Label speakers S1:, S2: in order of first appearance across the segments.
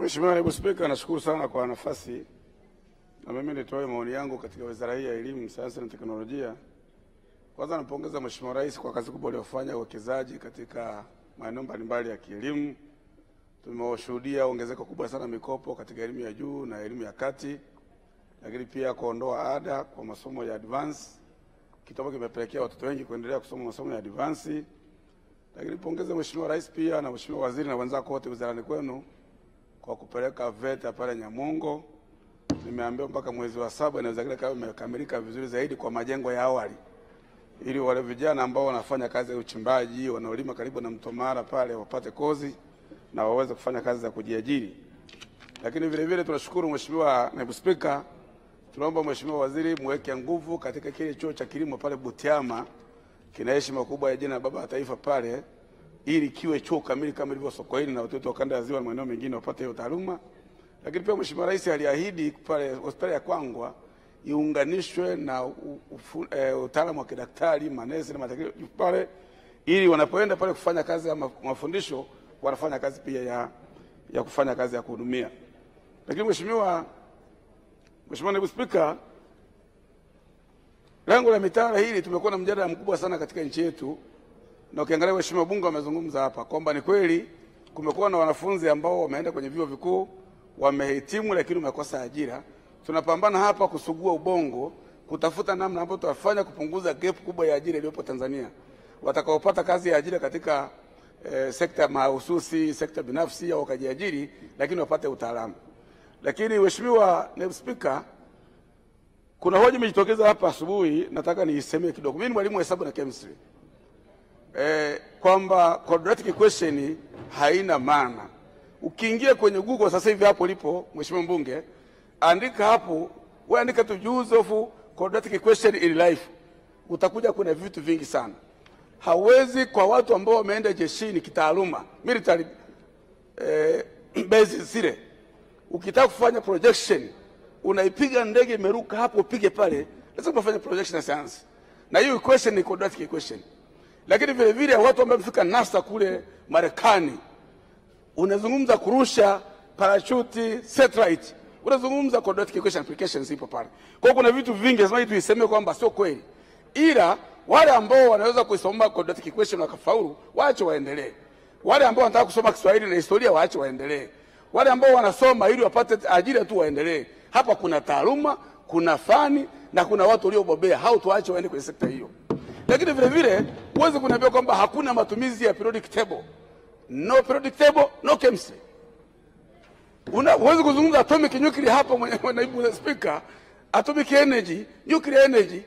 S1: Mheshimiwa Naibu Spika, nashukuru sana kwa nafasi na mimi nitoe maoni yangu katika Wizara hii ya Elimu, Sayansi na Teknolojia. Kwanza nampongeza Mheshimiwa Rais kwa kazi kubwa aliyofanya uwekezaji katika maeneo mbalimbali ya kielimu. Tumeshuhudia ongezeko kubwa sana mikopo katika elimu ya juu na elimu ya kati, lakini pia kuondoa ada kwa masomo ya advance, kitu ambacho kimepelekea watoto wengi kuendelea kusoma masomo ya advance. Lakini pongeza Mheshimiwa Rais pia na Mheshimiwa Waziri na wenzako wote wizarani kwenu kwa kupeleka VETA pale Nyamongo. Nimeambiwa mpaka mwezi wa 7 inaweza kama imekamilika vizuri zaidi kwa majengo ya awali, ili wale vijana ambao wanafanya kazi ya uchimbaji, wanaolima karibu na Mto Mara pale wapate kozi na waweze kufanya kazi za kujiajiri. Lakini vile vile tunashukuru Mheshimiwa Naibu Spika, tunaomba Mheshimiwa Waziri mweke nguvu katika kile chuo cha kilimo pale Butiama, kina heshima kubwa ya jina Baba wa Taifa pale, ili kiwe chuo kamili kama ilivyo Sokoine na watoto wa kanda ya Ziwa na maeneo mengine wapate hiyo taaluma. Lakini pia Mheshimiwa Rais aliahidi pale hospitali ya Kwangwa iunganishwe na utaalamu wa kidaktari, manesi na madaktari pale, ili wanapoenda pale kufanya kazi ya mafundisho wanafanya kazi pia ya kufanya kazi ya kuhudumia. Lakini Mheshimiwa Naibu Spika, lengo la mitaala hili tumekuwa na mjadala mkubwa sana katika nchi yetu, na ukiangalia Mheshimiwa Bunge amezungumza hapa kwamba ni kweli kumekuwa na wanafunzi ambao wameenda kwenye vyuo vikuu wamehitimu lakini wamekosa ajira. Tunapambana hapa kusugua ubongo kutafuta namna ambayo tutafanya kupunguza gap kubwa ya ajira iliyopo Tanzania. Watakaopata kazi ya ajira katika sekta mahususi, sekta binafsi au wakajiajiri, lakini wapate utaalamu. Lakini Mheshimiwa Naibu Spika, kuna hoja imejitokeza hapa asubuhi, nataka niisemee kidogo. Mimi ni mwalimu wa hesabu na chemistry. Kwamba quadratic equation haina maana. Ukiingia kwenye Google sasa hivi hapo lipo Mheshimiwa Mbunge, andika hapo, wewe andika tu use of quadratic equation in life. Utakuja kuna vitu vingi sana. Hawezi kwa watu ambao wameenda jeshini kitaaluma, military base zile. Ukitaka kufanya projection, unaipiga ndege imeruka hapo upige pale, lazima ufanye projection ya science. Na hiyo equation ni quadratic equation. Lakini vile vile watu ambao wamefika NASA kule Marekani, unazungumza kurusha parachute, satellite, unazungumza quadratic equation applications ipo pale. Kwa hiyo kuna vitu vingi lazima tuiseme kwamba sio kweli. Ila wale ambao wanaweza kusoma quadratic equation wakafaulu, waache waendelee. Wale ambao wanataka kusoma Kiswahili na historia waache waendelee. Wale ambao wanasoma ili wapate ajira tu waendelee. Hapa kuna taaluma, kuna fani na kuna watu waliobobea. Hao tuache waende kwenye sekta hiyo. Lakini vile vile uweze kuniambia kwamba hakuna matumizi ya periodic table. No periodic table, no chemistry. Uweze kuzungumza atomic nuclear hapa Naibu Speaker, atomic energy, nuclear energy,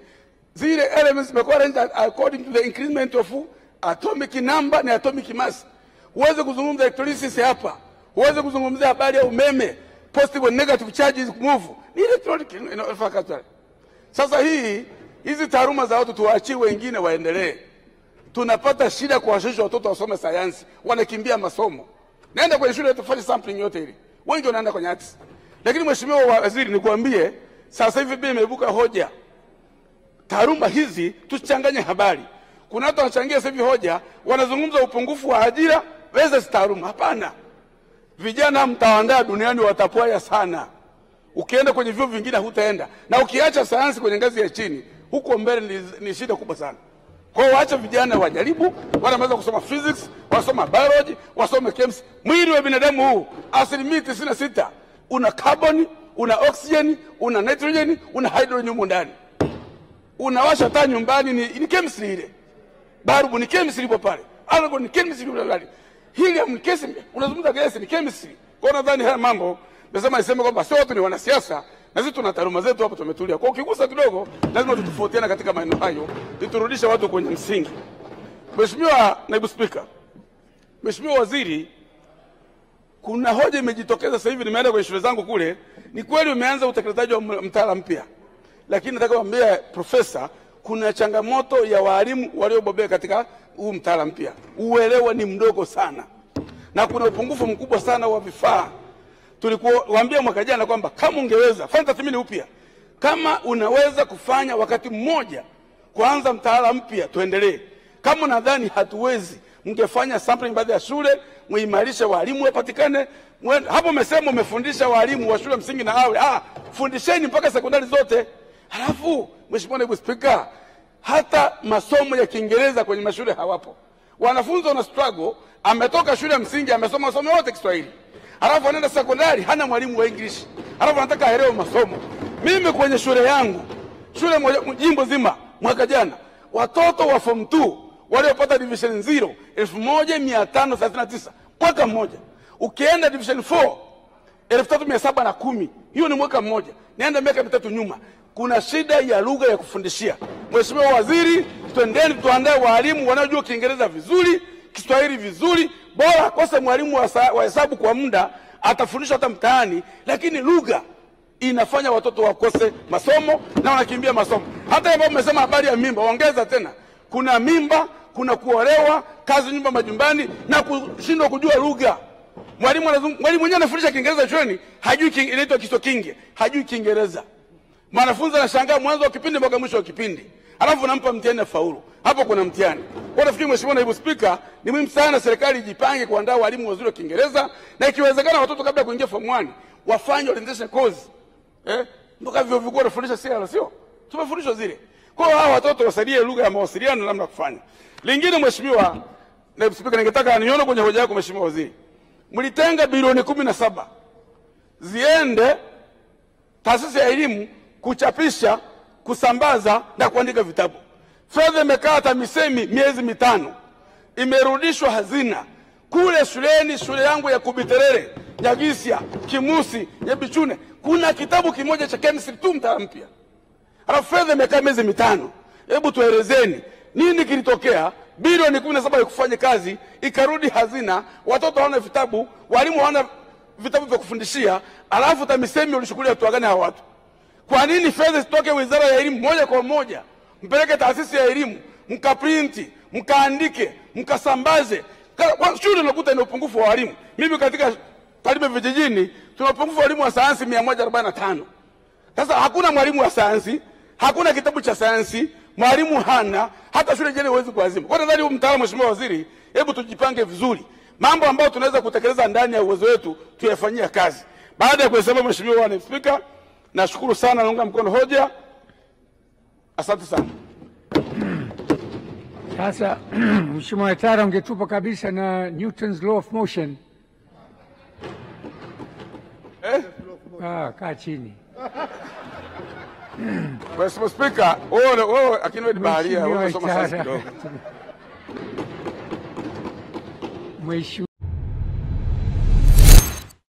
S1: zile elements zimekuwa arranged according to the increment of atomic number na atomic mass. Uweze kuzungumza electrolysis hapa. Uweze kuzungumzia habari ya umeme, positive and negative charges move. Ni electronic infrastructure. Sasa hizi taaluma za watu tuwaachie wengine waendelee. Tunapata shida kuwashusha watoto wasome sayansi, wanakimbia masomo. Naenda kwenye shule tufanye sampling yote ile. Wengi wanaenda kwenye arts. Lakini Mheshimiwa Waziri, nikwambie sasa hivi pia imebuka hoja. Taaluma hizi tuchanganye habari. Kuna watu wanachangia sasa hivi hoja, wanazungumza upungufu wa ajira versus taaluma. Hapana. Vijana mtaandaa duniani watapwaya sana. Ukienda kwenye vyuo vingine hutaenda. Na ukiacha sayansi kwenye ngazi ya chini, huko mbele ni shida kubwa sana. Kwa hiyo waache vijana wajaribu, wanaweza kusoma physics, wasoma biology, wasome chemistry. Mwili wa binadamu huu asilimia 96 una carbon, una oxygen, una nitrogen, una hydrogen humo ndani. Unawasha taa nyumbani ni chemistry ile. Barubu ni chemistry ipo pale. Argon ni chemistry ipo pale. Helium ni chemistry, unazungumza gesi ni chemistry. Kwa hiyo nadhani haya mambo nasema niseme kwamba sio watu ni wanasiasa, na sisi tuna taaluma zetu hapa tumetulia. Kwa ukigusa kidogo lazima tutofautiane katika maeneo hayo, tuturudisha watu kwenye msingi. Mheshimiwa Naibu Spika, Mheshimiwa Waziri, kuna hoja imejitokeza sasa hivi, nimeenda kwenye shule zangu kule, ni kweli umeanza utekelezaji wa mtaala mpya. Lakini nataka kuambia profesa, kuna changamoto ya walimu waliobobea katika huu mtaala mpya. Uelewa ni mdogo sana. Na kuna upungufu mkubwa sana wa vifaa. Tulikuambia mwaka jana kwamba kama ungeweza fanya tathmini upya, kama unaweza kufanya wakati mmoja kuanza mtaala mpya tuendelee. Kama nadhani hatuwezi, mngefanya sampling baadhi ya shule, muimarishe walimu wapatikane. Hapo umesema umefundisha walimu wa shule msingi na awali. Fundisheni mpaka sekondari zote. Halafu Mheshimiwa Naibu Spika, hata masomo ya Kiingereza kwenye mashule hawapo. Wanafunzi wana struggle, ametoka shule ya msingi amesoma masomo yote Kiswahili. Halafu anaenda sekondari hana mwalimu wa English. Halafu anataka aelewe masomo. Mimi kwenye shule yangu, shule moja jimbo zima mwaka jana, watoto wa form 2 waliopata division 0 1539 mwaka mmoja. Ukienda division 4 3710, hiyo ni mwaka mmoja. Nienda miaka mitatu nyuma. Kuna shida ya lugha ya kufundishia. Mheshimiwa Waziri, twendeni tuandae walimu wanaojua Kiingereza vizuri, Kiswahili vizuri. Bora akose mwalimu wa hesabu kwa muda, atafundisha hata mtaani, lakini lugha inafanya watoto wakose masomo na wanakimbia masomo. Hata hivyo mmesema habari ya mimba, ongeza tena. Kuna mimba, kuna kuolewa, kazi nyumba majumbani na kushindwa kujua lugha. Mwalimu mwenyewe anafundisha Kiingereza shuleni, hajui inaitwa Kisokinge, hajui Kiingereza. Mwanafunzi anashangaa mwanzo wa kipindi mpaka mwisho wa kipindi. Alafu nampa mtihani na faulu. Hapo kuna mtihani. Kwa nafikiri Mheshimiwa Naibu Spika, ni muhimu sana serikali ijipange kuandaa walimu wazuri wa Kiingereza, na ikiwezekana watoto kabla ya kuingia form 1 wafanye orientation course. Mpaka vyuo vikuu wanafundisha CR, sio? Tumefundishwa zile. Kwa hiyo hao watoto wasaidie lugha ya mawasiliano na namna kufanya. Lingine Mheshimiwa Naibu Spika, ningetaka nione kwenye hoja yako Mheshimiwa Waziri. Mlitenga bilioni 17 ziende taasisi ya elimu kuchapisha, kusambaza na kuandika vitabu. Fedha imekaa TAMISEMI miezi 5. Imerudishwa hazina. Kule shuleni, shule yangu ya Kubiterere, Nyagisya, Kimusi, Nyabichune, kuna kitabu kimoja cha chemistry tu mtaala mpya. Alafu fedha imekaa miezi 5. Hebu tuelezeni nini kilitokea? Bilioni 17 ya kufanya kazi ikarudi hazina, watoto hawana vitabu, walimu hawana vitabu vya kufundishia, alafu TAMISEMI ulishukulia hatua gani hawa watu? Kwa nini fedha zitoke Wizara ya Elimu moja kwa moja mpeleke taasisi ya elimu, mkaprinti, mkaandike, mkasambaze? Shule unakuta ina upungufu wa walimu. Mimi katika Tarime vijijini tuna upungufu wa walimu wa sayansi 145. Sasa hakuna mwalimu wa sayansi, hakuna kitabu cha sayansi, mwalimu hana, hata shule jeni huwezi kuazima. Kwa nadhani huu mtaala Mheshimiwa Waziri, hebu tujipange vizuri. Mambo ambayo tunaweza kutekeleza ndani ya uwezo wetu tuyafanyia kazi. Baada ya kusema Mheshimiwa Naibu Spika, nashukuru sana, naunga mkono hoja. Asante sana.
S2: Sasa Mheshimiwa Watara, ungetupa kabisa na Newton's law of motion. Kaa chini.
S1: Mheshimiwa Spika, wewe akini wewe baharia, wewe soma sasa kidogo.
S2: Mheshimiwa